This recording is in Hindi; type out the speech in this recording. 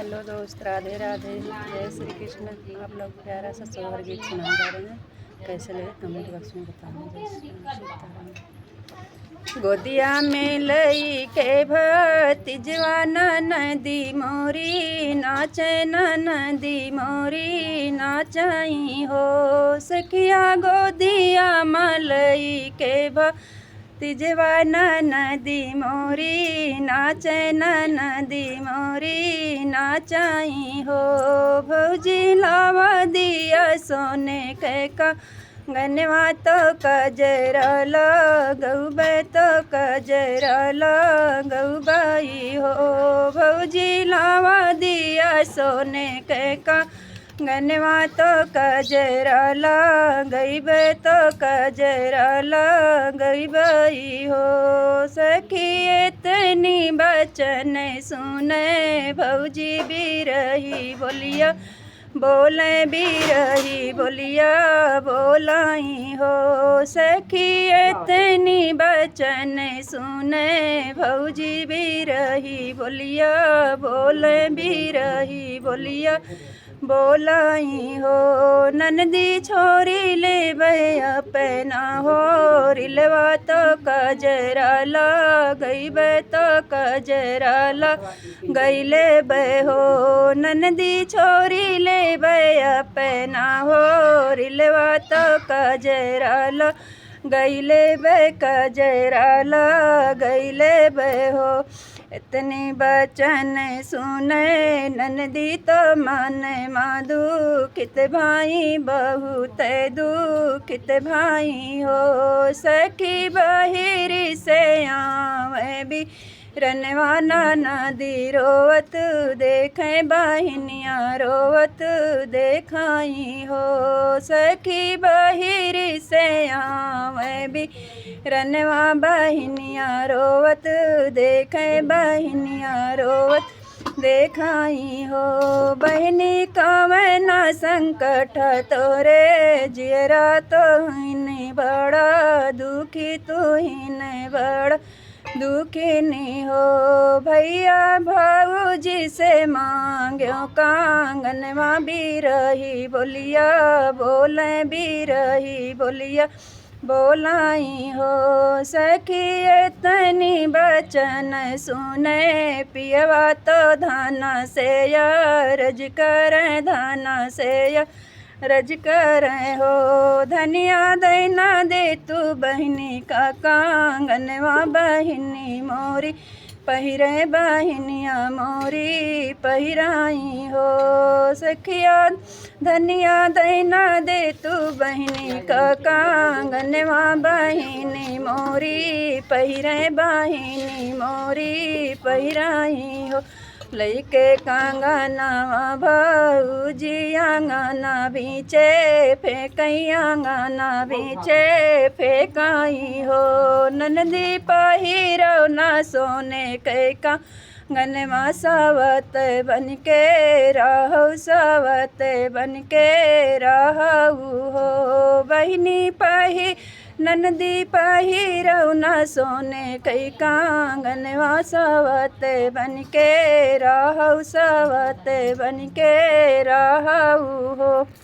हेलो दोस्त, राधे राधे, जय श्री कृष्ण। आप लोग प्यारा सा सोहर गीत सुना जा रहे हैं, कैसे लगे कमेंट बॉक्स में बताना। जय श्री सीताराम। गोदिया में लई के भतीजवा नदी मोरी नाचे, नदी मोरी नाचई हो सखिया। गोदिया मलई के तिजवा नदी मोरी नाचे, नदी मोरी नाचाई हो। भौजी लावा दिया सोने के का गनवा तो कजरा लगौबे तो कजरा लगौबाई हो। भौजी लावा दिया सोने के का गनवा तो कजरा लगैबे तो कजरा लगैबई हो। सखी इतनी बचन सुने भौजी बिरही बोलिया बोले, बिरही बोलिया बोलाई हो। सखी इतनी बचन सुने भौजी बिरही बोलिया बोले, बिरही बोलिया बोलाई हो। ननदी छोरी ले अपना हो रिलवा तो कजरा लगैबे तो कजरा लगैले हो। ननदी छोरी ले अपना हो रिलवा तो कजरा लगैले कजरा लगैले हो। इतनी बचन सुने ननदी तो मन माधु कित भाई बहुत दुखित भाई हो। सखी बहिरी से आवे भी रनवाना नदी रोवत देखे बहिनिया रोवत देखाई हो। सखी बहिरी से आवे भी रनवा बहिनिया रोवत देखे बहिनिया रोवत देखाई हो। बहनी कावना संकट तोरे जियरा तो ही बड़ा दुखी तू ही बड़ा दुखिनी हो। भैया भाऊजी से मांग्यो कांगनवा बिरही बोलिया बोले, बिरही बोलिया बोलाई हो। सखी इतनी बचन सुने पियवा तो धाना से रज कर धाना से रज कर हो। धनिया दैना दे तू बहिनी का कांगनवा बहिनी मोरी पहिरे बहिनिया मोरी पहिराई हो। सखिया धनिया दैना दे तू बहिनी का कांगनवा बहिनी मोरी पहिरे बहिनी मोरी पहिराई हो। लइके कांगनवा भौजी आंगना बीचे फेंकई आंगना बीचे फेंकाई हो। ननदी पहिरो ना सोने के का गनवा सावत बन के रहू सावत बन के रहू हो। बहिनी पही ननदी पहिरो ना सोने कई कांगनवा सावत बन के रहू सावत बन के रहू हो।